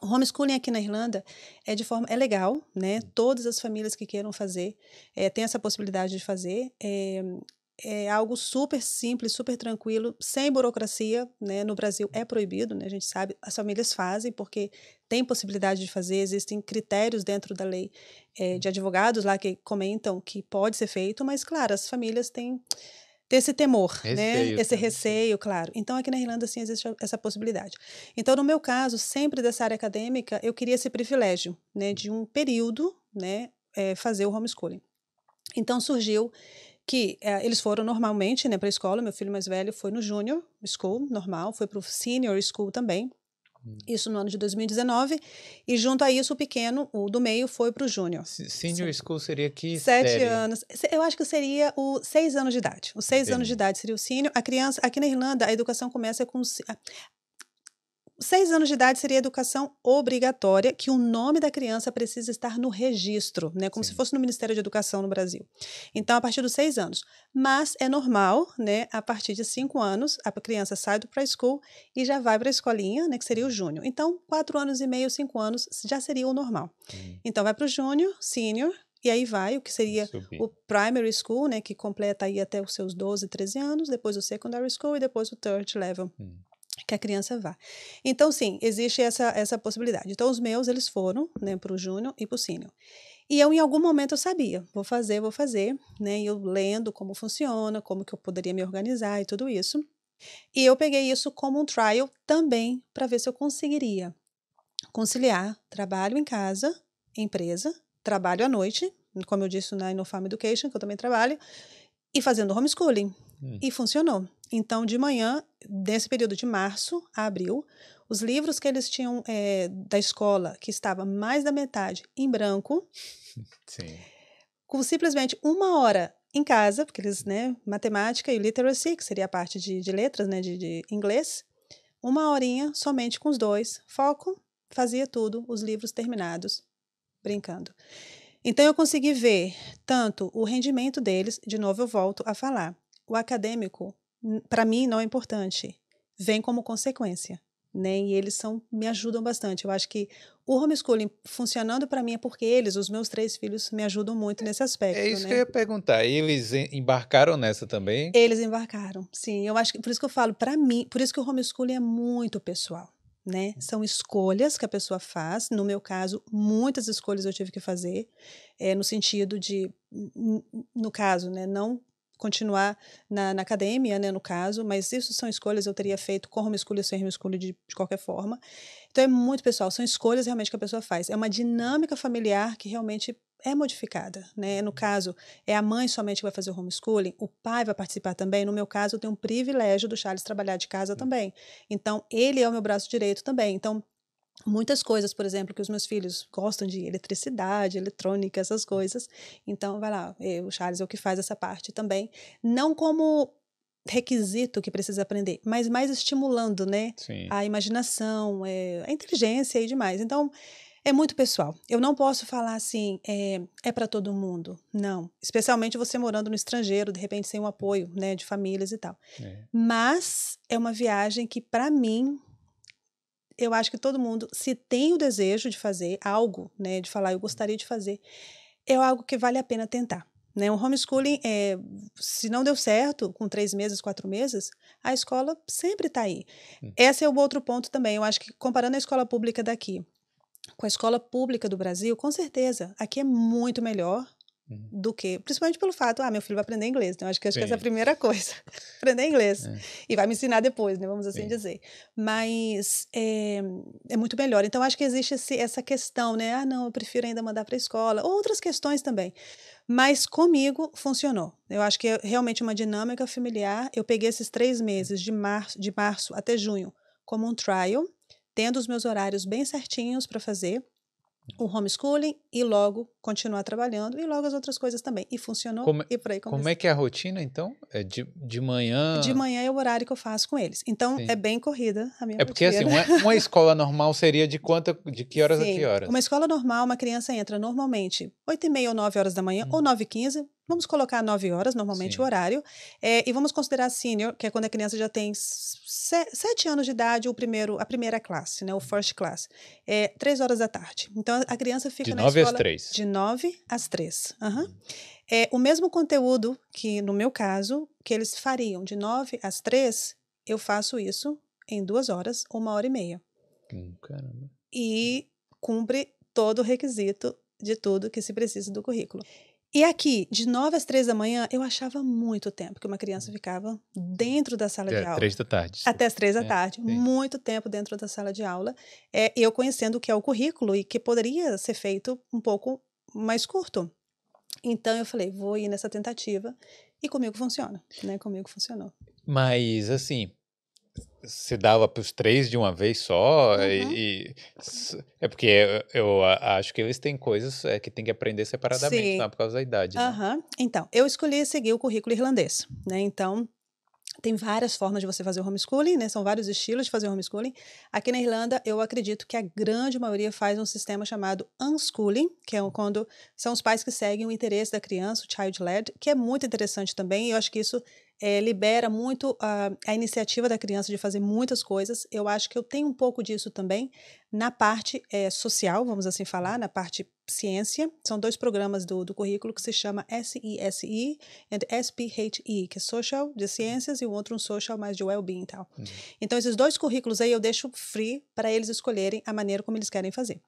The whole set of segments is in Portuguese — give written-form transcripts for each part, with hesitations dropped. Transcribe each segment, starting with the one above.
O homeschooling aqui na Irlanda é legal, né? Todas as famílias que queiram fazer têm essa possibilidade de fazer. É algo super simples, super tranquilo, sem burocracia, né? No Brasil é proibido, né? A gente sabe, as famílias fazem porque tem possibilidade de fazer, existem critérios dentro da lei de advogados lá que comentam que pode ser feito, mas claro, as famílias têm esse temor, né? Receio Esse também. receio, claro. Então, aqui na Irlanda, sim, existe essa possibilidade. Então, no meu caso, sempre dessa área acadêmica, eu queria esse privilégio, né? De um período, né? Fazer o homeschooling. Então, surgiu que eles foram normalmente, né, para a escola. Meu filho mais velho foi no junior school, normal. Foi para o senior school também. Hum. Isso no ano de 2019. E junto a isso, o pequeno, o do meio, foi para o júnior. Senior school seria que 7 série? anos. Eu acho que seria os 6 anos de idade. Os 6 anos de Entendi. idade seria o sênior. A criança, aqui na Irlanda, a educação começa com 6 anos de idade seria educação obrigatória, que o nome da criança precisa estar no registro, né? Como se Sim. fosse no Ministério de Educação no Brasil. Então, a partir dos 6 anos. Mas é normal, né? A partir de 5 anos, a criança sai do preschool e já vai para a escolinha, né? Que seria o júnior. Então, 4 anos e meio, 5 anos já seria o normal. Então, vai para o júnior, sênior, e aí vai o que seria Subir. o primary school, né? Que completa aí até os seus 12, 13 anos, depois o secondary school e depois o third level. Que a criança vá. Então, sim, existe essa possibilidade. Então, os meus, eles foram, né, para o júnior e para o sênior. E eu, em algum momento, eu sabia, vou fazer, né, e eu lendo como funciona, como que eu poderia me organizar e tudo isso. E eu peguei isso como um trial também, para ver se eu conseguiria conciliar trabalho em casa, empresa, trabalho à noite, como eu disse na Innofarm Education, que eu também trabalho, e fazendo homeschooling. E funcionou. Então, de manhã, nesse período de março a abril, os livros que eles tinham da escola, que estava mais da metade em branco, Sim. com simplesmente 1 hora em casa, porque eles, né, matemática e literacy, que seria a parte de letras, né, de inglês, 1 horinha somente com os dois, foco, fazia tudo, os livros terminados, brincando. Então, eu consegui ver tanto o rendimento deles, de novo eu volto a falar, o acadêmico, para mim, não é importante, vem como consequência, né? E eles me ajudam bastante. Eu acho que o homeschooling funcionando para mim é porque eles, os meus 3 filhos, me ajudam muito nesse É aspecto, isso que eu né? ia perguntar. Eles embarcaram nessa também? Eles embarcaram, sim. Eu acho que, por isso que eu falo, para mim, por isso que o homeschooling é muito pessoal. Né? São escolhas que a pessoa faz. No meu caso, muitas escolhas eu tive que fazer, no sentido de, no caso, né, não continuar na academia, né, no caso, mas isso são escolhas eu teria feito com homeschooling ou sem homeschooling de qualquer forma. Então é muito pessoal, são escolhas realmente que a pessoa faz. É uma dinâmica familiar que realmente é modificada, né? No caso, é a mãe somente que vai fazer o homeschooling, o pai vai participar também. No meu caso, eu tenho um privilégio do Charles trabalhar de casa também. Então, ele é o meu braço direito também. Então, muitas coisas, por exemplo, que os meus filhos gostam de eletricidade, eletrônica, essas coisas. Então, vai lá, o Charles é o que faz essa parte também. Não como requisito que precisa aprender, mas mais estimulando, né? Sim. A imaginação, a inteligência e demais. Então, é muito pessoal. Eu não posso falar assim, para todo mundo. Não. Especialmente você morando no estrangeiro, de repente sem o apoio, né, de famílias e tal. Mas é uma viagem que, para mim, eu acho que todo mundo, se tem o desejo de fazer algo, né, de falar, eu gostaria de fazer, é algo que vale a pena tentar. Né? O homeschooling, se não deu certo com 3 meses, 4 meses, a escola sempre está aí. Esse é o outro ponto também. Eu acho que comparando a escola pública daqui com a escola pública do Brasil, com certeza, aqui é muito melhor do que, principalmente pelo fato, meu filho vai aprender inglês, né? Acho que essa é a primeira coisa, aprender inglês, e vai me ensinar depois, né? Vamos assim dizer, mas é muito melhor, então acho que existe essa questão, né? Não, eu prefiro ainda mandar para a escola, outras questões também, mas comigo funcionou, eu acho que é realmente uma dinâmica familiar. Eu peguei esses 3 meses, de março até junho, como um trial, tendo os meus horários bem certinhos para fazer o homeschooling e logo continuar trabalhando e logo as outras coisas também. E funcionou e por aí Como começou. é que é a rotina, então? É de De manhã? manhã é o horário que eu faço com eles. Então, é Sim. bem corrida a minha É porque, assim, rotina. uma escola normal seria de que horas a que Sim. Uma horas? escola normal, uma criança entra normalmente 8h30 ou 9 horas da manhã, ou 9h15, Vamos colocar 9 horas, normalmente o Sim. horário, e vamos considerar senior, que é quando a criança já tem 7 anos de idade, a primeira classe, né, o first class, 3 horas da tarde. Então, a criança De fica na 9 às escola 3. de 9 às 3. Aham. Hum. O mesmo conteúdo que, no meu caso, que eles fariam de 9 às 3, eu faço isso em 2 horas, 1 hora e meia. Caramba. E cumpre todo o requisito de tudo que se precisa do currículo. E aqui, de 9 às 3 da manhã, eu achava muito tempo que uma criança ficava dentro da sala de 3 aula. da tarde, Até desculpa. as 3 da tarde. Sim. Muito tempo dentro da sala de aula. Eu conhecendo o que é o currículo e que poderia ser feito um pouco mais curto. Então, eu falei, vou ir nessa tentativa. E comigo funciona, né? Comigo funcionou. Mas, assim, você dava para os 3 de uma vez só? Uhum. É porque eu acho que eles têm coisas que tem que aprender separadamente Sim. lá por causa da idade, né? Aham. Então, eu escolhi seguir o currículo irlandês, né? Então, tem várias formas de você fazer o homeschooling, né? São vários estilos de fazer o homeschooling. Aqui na Irlanda, eu acredito que a grande maioria faz um sistema chamado unschooling, que é quando são os pais que seguem o interesse da criança, o child-led, que é muito interessante também. E eu acho que isso libera muito a iniciativa da criança de fazer muitas coisas. Eu acho que eu tenho um pouco disso também na parte social, vamos assim falar, na parte ciência. São 2 programas do currículo que se chama SESE e SPHE, que é Social de Ciências, e o outro um Social mais de Wellbeing e tal. Então, esses 2 currículos aí eu deixo free para eles escolherem a maneira como eles querem fazer.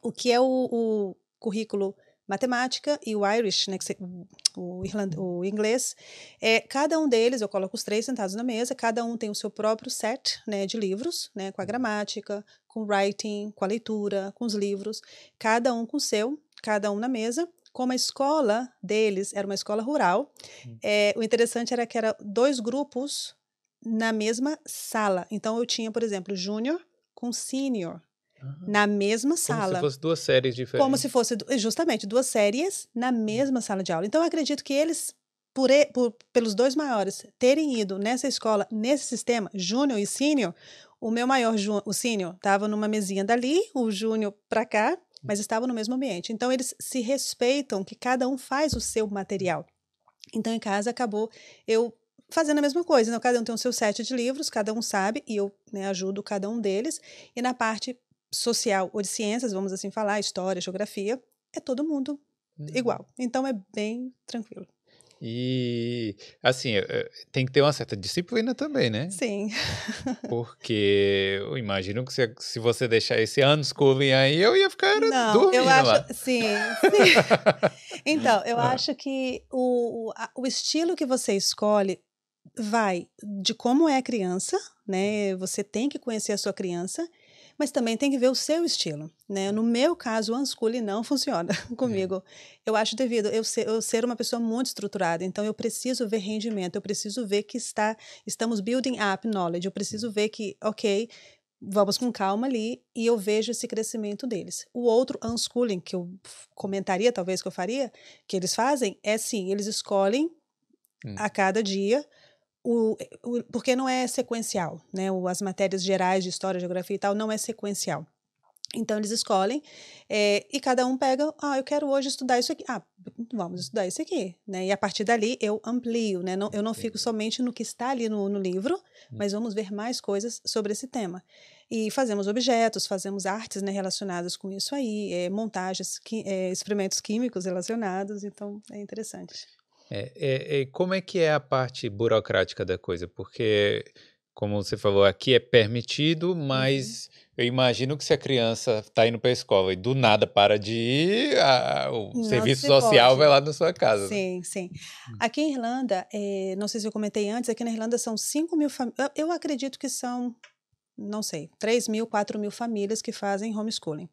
O que é o currículo matemática e o Irish, né, o inglês, cada um deles, eu coloco os 3 sentados na mesa, cada um tem o seu próprio set, né, de livros, né, com a gramática, com o writing, com a leitura, com os livros, cada um com o seu, cada um na mesa. Como a escola deles era uma escola rural, o interessante era que eram 2 grupos na mesma sala. Então, eu tinha, por exemplo, júnior com sênior na mesma Como se sala. fosse 2 séries Como se diferentes. fosse justamente 2 séries na mesma sala de aula. Então eu acredito que eles, pelos 2 maiores terem ido nessa escola, nesse sistema, júnior e sênior, o meu maior, o sênior, estava numa mesinha dali, o júnior para cá, mas estava no mesmo ambiente. Então eles se respeitam, que cada um faz o seu material. Então em casa acabou eu fazendo a mesma coisa. Então, cada um tem o seu set de livros, cada um sabe, e eu, né, ajudo cada um deles. E na parte social ou de ciências, vamos assim falar, história, geografia, é todo mundo igual. Então é bem tranquilo. E, assim, tem que ter uma certa disciplina também, né? Sim. Porque eu imagino que se você deixar esse unschooling aí, eu ia ficar Não, eu dormindo acho, lá. sim, sim. Então, eu acho que o estilo que você escolhe vai de como é a criança, né? Você tem que conhecer a sua criança, mas também tem que ver o seu estilo, né? No meu caso, o unschooling não funciona comigo. Eu acho devido eu ser uma pessoa muito estruturada, então eu preciso ver rendimento, eu preciso ver que estamos building up knowledge, eu preciso ver que, ok, vamos com calma ali e eu vejo esse crescimento deles. O outro unschooling que eu comentaria, talvez que eu faria, que eles fazem, é sim, eles escolhem a cada dia porque não é sequencial, né? As matérias gerais de história, geografia e tal não é sequencial. Então eles escolhem e cada um pega, eu quero hoje estudar isso aqui. Vamos estudar isso aqui, né? E a partir dali eu amplio, né? Eu não fico somente no que está ali no livro, mas vamos ver mais coisas sobre esse tema. E fazemos objetos, fazemos artes, né, relacionadas com isso aí, montagens, experimentos químicos relacionados, então é interessante. Como é que é a parte burocrática da coisa? Porque, como você falou, aqui é permitido, Uhum. mas eu imagino que se a criança está indo para a escola e do nada para de ir, o Não serviço se social vai pode. lá na sua casa, né? Sim, sim. Aqui em Irlanda, não sei se eu comentei antes, aqui na Irlanda são 5.000 famílias, eu acredito que são, não sei, 3.000, 4.000 famílias que fazem homeschooling.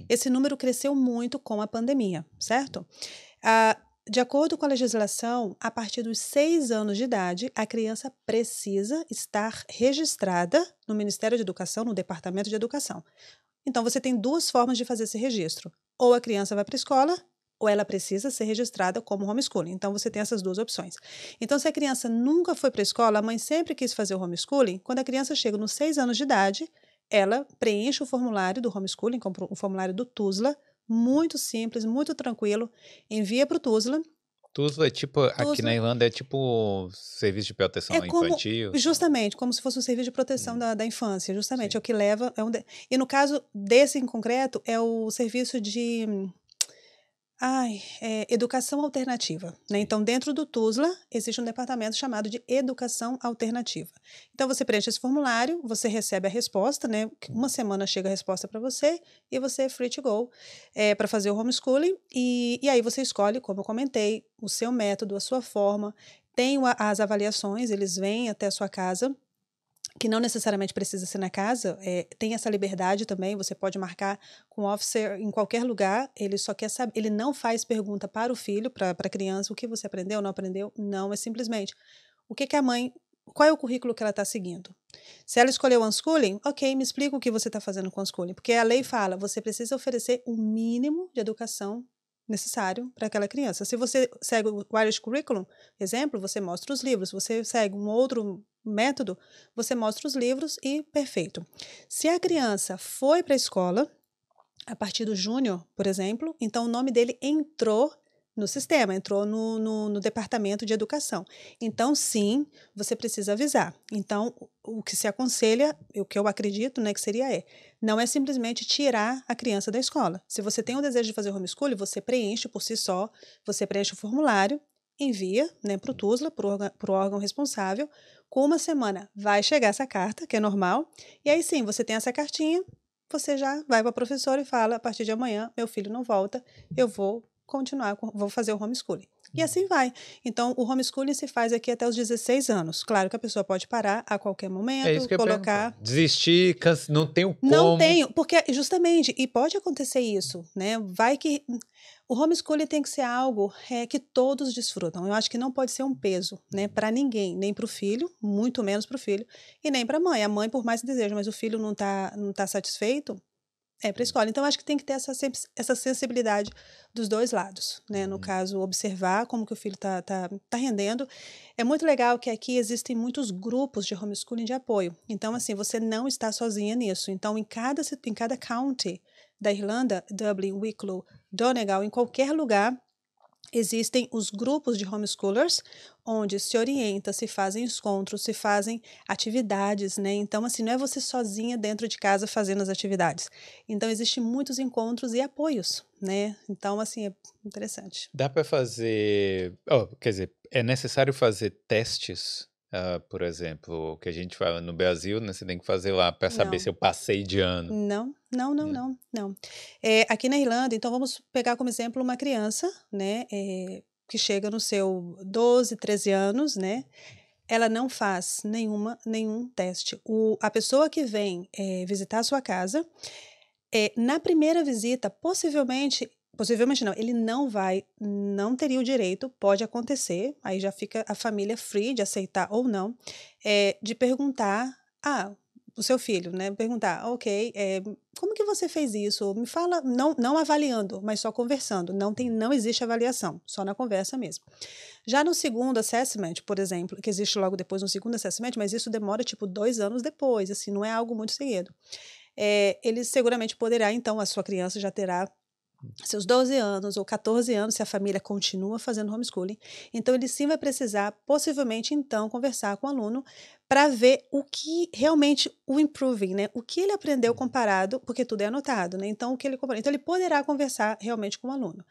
Esse número cresceu muito com a pandemia, certo? De acordo com a legislação, a partir dos 6 anos de idade, a criança precisa estar registrada no Ministério de Educação, no Departamento de Educação. Então, você tem 2 formas de fazer esse registro. Ou a criança vai para a escola, ou ela precisa ser registrada como homeschooling. Então, você tem essas 2 opções. Então, se a criança nunca foi para a escola, a mãe sempre quis fazer o homeschooling, quando a criança chega nos 6 anos de idade, ela preenche o formulário do homeschooling, como o formulário do TUSLA, muito simples, muito tranquilo, envia para o TUSLA, Tuzla é tipo, aqui na Tuzla Irlanda é tipo serviço de é proteção como, infantil. justamente, como se fosse um serviço de proteção Hum, da infância, justamente, é sim. o que leva, e no caso desse em concreto, é o serviço de educação alternativa, né, Sim. então dentro do TUSLA existe um departamento chamado de educação alternativa. Então você preenche esse formulário, você recebe a resposta, né, uma semana chega a resposta para você e você é free to go para fazer o homeschooling e aí você escolhe, como eu comentei, o seu método, a sua forma, tem as avaliações, eles vêm até a sua casa, que não necessariamente precisa ser na casa, tem essa liberdade também, você pode marcar com o officer em qualquer lugar, ele só quer saber, ele não faz pergunta para o filho, para a criança, o que você aprendeu, não aprendeu, não, é simplesmente, o que que a mãe, qual é o currículo que ela está seguindo? Se ela escolheu o unschooling, ok, me explica o que você está fazendo com o unschooling, porque a lei fala, você precisa oferecer o mínimo de educação necessário para aquela criança. Se você segue o Irish Curriculum, exemplo, você mostra os livros. Se você segue um outro método, você mostra os livros e perfeito. Se a criança foi para a escola, a partir do júnior, por exemplo, então o nome dele entrou no sistema, entrou no departamento de educação. Então, sim, você precisa avisar. Então, o que se aconselha, o que eu acredito, né, que seria não é simplesmente tirar a criança da escola. Se você tem o desejo de fazer homeschooling, você preenche por si só, você preenche o formulário, envia, né, para o TUSLA, para o órgão responsável, com uma semana vai chegar essa carta, que é normal, e aí sim, você tem essa cartinha, você já vai para a professora e fala, a partir de amanhã, meu filho não volta, eu vou continuar, vou fazer o homeschooling. E assim vai. Então, o homeschooling se faz aqui até os 16 anos. Claro que a pessoa pode parar a qualquer É isso momento, que eu ia perguntar. colocar. Desistir, não tenho Não como. tenho, porque justamente, e pode acontecer isso, né? Vai que o homeschooling tem que ser algo que todos desfrutam. Eu acho que não pode ser um peso, né, para ninguém, nem para o filho, muito menos para o filho, e nem para a mãe. A mãe, por mais que deseje, mas o filho não tá satisfeito, para a escola. Então, acho que tem que ter essa sensibilidade dos dois lados, né? No Uhum. caso, observar como que o filho tá rendendo. É muito legal que aqui existem muitos grupos de homeschooling de apoio. Então, assim, você não está sozinha nisso. Então, em cada county da Irlanda, Dublin, Wicklow, Donegal, em qualquer lugar, existem os grupos de homeschoolers, onde se orienta, se fazem encontros, se fazem atividades, né? Então, assim, não é você sozinha dentro de casa fazendo as atividades. Então, existem muitos encontros e apoios, né? Então, assim, é interessante. Dá para fazer. Quer dizer, é necessário fazer testes, por exemplo, o que a gente fala no Brasil, né? Você tem que fazer lá para saber se Não, eu passei de ano. não, não, não, Né? não, não. Aqui na Irlanda, então, vamos pegar como exemplo uma criança, né? Que chega no seu 12, 13 anos, né? Ela não faz nenhum teste. A pessoa que vem visitar a sua casa, na primeira visita, possivelmente não, ele não teria o direito, pode acontecer, aí já fica a família free de aceitar ou não, de perguntar, o seu filho, né? Perguntar, ok, como que você fez isso? Me fala, não avaliando, mas só conversando. Não existe avaliação, só na conversa mesmo. Já no segundo assessment, por exemplo, que existe logo depois no segundo assessment, mas isso demora tipo 2 anos depois, assim, não é algo muito seguido. Ele seguramente poderá, então, a sua criança já terá seus 12 anos ou 14 anos, se a família continua fazendo homeschooling. Então, ele sim vai precisar, possivelmente, então, conversar com o aluno para ver o que realmente o improving, né? O que ele aprendeu comparado, porque tudo é anotado, né? Então, o que ele comparou. Então, ele poderá conversar realmente com o aluno.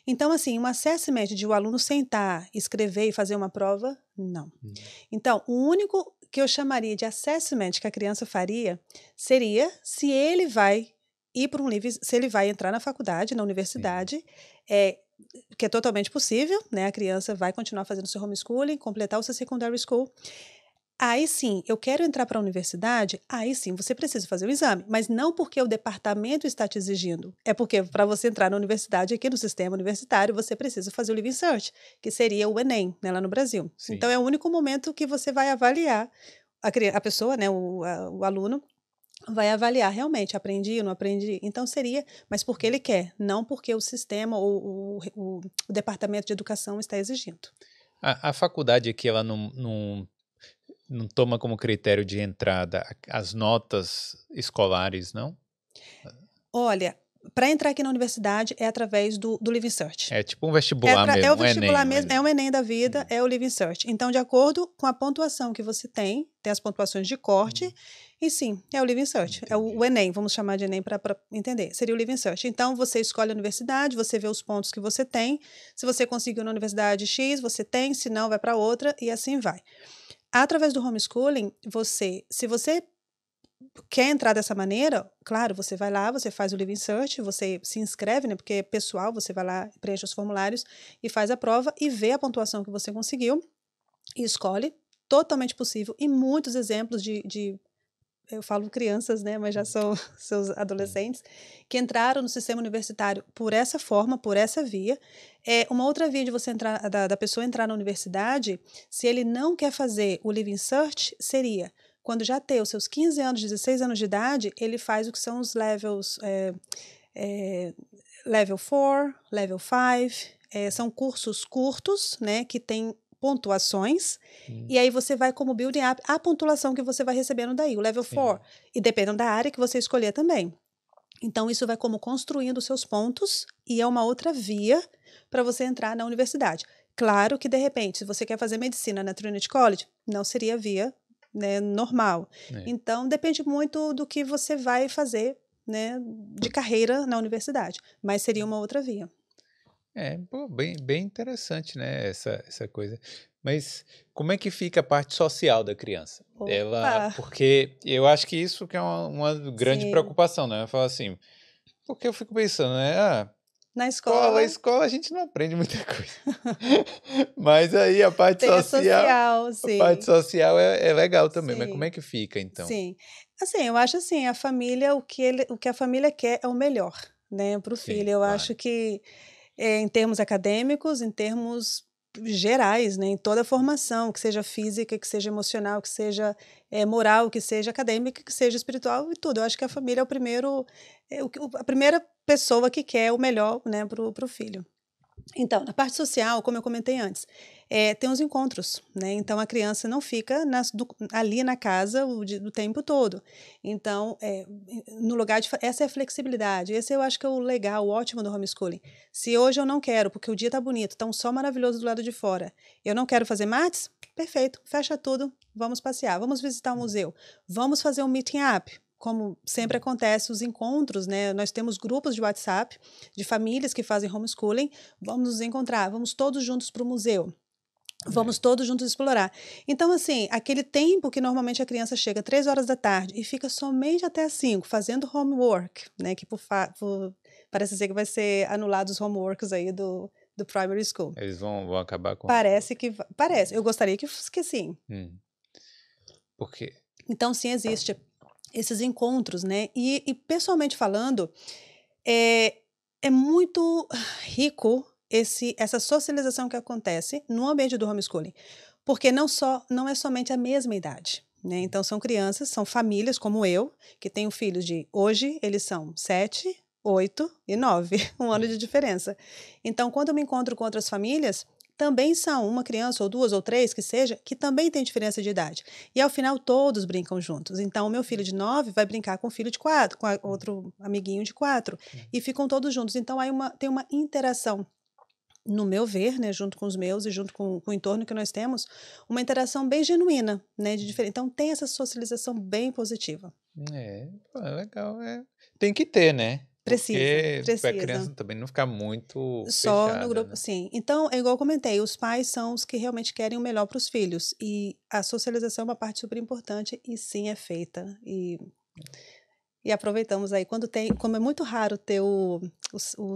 Então, assim, um assessment de o aluno sentar, escrever e fazer uma prova, não. Uhum. Então, o único que eu chamaria de assessment que a criança faria seria se ele vai ir para um livro, se ele vai entrar na faculdade, na Sim. universidade, que é totalmente possível, né? A criança vai continuar fazendo seu homeschooling, completar o seu secondary school. Aí sim, eu quero entrar para a universidade, aí sim, você precisa fazer o exame, mas não porque o departamento está te exigindo, é porque para você entrar na universidade, aqui no sistema universitário, você precisa fazer o Living Search, que seria o Enem, né, lá no Brasil. Então, Sim. é o único momento que você vai avaliar a pessoa, né, o aluno, vai avaliar realmente, aprendi ou não aprendi. Então, seria, mas porque ele quer, não porque o sistema ou o departamento de educação está exigindo. A faculdade aqui, ela não toma como critério de entrada as notas escolares, não? Olha, Para entrar aqui na universidade é através do Living Search. É tipo um vestibular mesmo, É o vestibular Enem, mesmo, é o Enem da vida, é o Living Search. Então, de acordo com a pontuação que você tem as pontuações de corte, e sim, é o Living Search. É o Enem, vamos chamar de Enem para entender. Seria o Living Search. Então, você escolhe a universidade, você vê os pontos que você tem. Se você conseguiu na universidade X, você tem, se não, vai para outra, e assim vai. Através do homeschooling, se você quer entrar dessa maneira, claro, você vai lá, você faz o Living Search, você se inscreve, né, porque é pessoal, você vai lá, preenche os formulários e faz a prova e vê a pontuação que você conseguiu e escolhe, totalmente possível, e muitos exemplos eu falo crianças, né, mas já são seus adolescentes, que entraram no sistema universitário por essa forma, por essa via. Uma outra via de você entrar, da pessoa entrar na universidade, se ele não quer fazer o Living Search, seria quando já tem os seus 15 anos, 16 anos de idade, ele faz o que são os levels, level 4, level 5, são cursos curtos, né, que tem pontuações, e aí você vai como building up a pontuação que você vai recebendo daí, o level 4, e dependendo da área que você escolher também. Então, isso vai como construindo os seus pontos, e é uma outra via para você entrar na universidade. Claro que, de repente, se você quer fazer medicina na Trinity College, não seria via, né, normal. Então, depende muito do que você vai fazer, né, de carreira na universidade, mas seria uma outra via. Pô, bem interessante, né, essa coisa. Mas como é que fica a parte social da criança? Porque eu acho que isso que é uma grande preocupação, né? Eu falo assim, porque eu fico pensando, né? Na escola a gente não aprende muita coisa. Mas aí a parte social sim. A parte social é legal também, sim. Mas como é que fica, então? Sim. Assim, eu acho assim, a família, o que a família quer é o melhor, né, para o filho. Eu acho que em termos acadêmicos, em termos gerais, né, em toda a formação, que seja física, que seja emocional, que seja moral, que seja acadêmica, que seja espiritual e tudo. Eu acho que a família é a primeira pessoa que quer o melhor, né, para o filho. Então, na parte social, como eu comentei antes, tem os encontros, né? Então, a criança não fica ali na casa o tempo todo. Então, no lugar essa é a flexibilidade. Esse eu acho que é o legal, o ótimo do homeschooling. Se hoje eu não quero, porque o dia está bonito, está um sol maravilhoso do lado de fora, eu não quero fazer mates, perfeito, fecha tudo, vamos passear, vamos visitar um museu, vamos fazer um meeting up. Como sempre acontece, os encontros, né? Nós temos grupos de WhatsApp de famílias que fazem homeschooling. Vamos nos encontrar, vamos todos juntos para o museu. Vamos todos juntos explorar. Então, assim, aquele tempo que normalmente a criança chega 3 horas da tarde e fica somente até as 5 fazendo homework, né? Que parece ser que vai ser anulado os homeworks aí do primary school. Eles vão acabar com... Parece. Eu gostaria que sim. Por quê? Então, sim, existe esses encontros, né? E pessoalmente falando, é muito rico essa socialização que acontece no ambiente do homeschooling, porque não é somente a mesma idade, né? Então, são crianças, são famílias como eu, que tenho filhos hoje eles são 7, 8 e 9, um ano de diferença. Então, quando eu me encontro com outras famílias, também são uma criança, ou 2, ou 3, que seja, que também tem diferença de idade. E, ao final, todos brincam juntos. Então, o meu filho de 9 vai brincar com o filho de 4, com outro amiguinho de 4, e ficam todos juntos. Então, aí tem uma interação, no meu ver, né, junto com os meus e junto com o entorno que nós temos, uma interação bem genuína, né, de diferente. Então, tem essa socialização bem positiva. É legal. Tem que ter, né? Precisa. Para a criança também não ficar muito só fechada, no grupo, né? Sim. Então, é igual eu comentei, os pais são os que realmente querem o melhor para os filhos. E a socialização é uma parte super importante e sim é feita. E aproveitamos aí. Como é muito raro ter o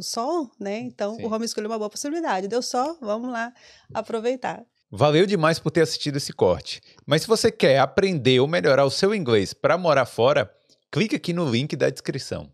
sol, né? Então, sim, o homeschooling é uma boa possibilidade. Deu sol, vamos lá aproveitar. Valeu demais por ter assistido esse corte. Mas se você quer aprender ou melhorar o seu inglês para morar fora, clique aqui no link da descrição.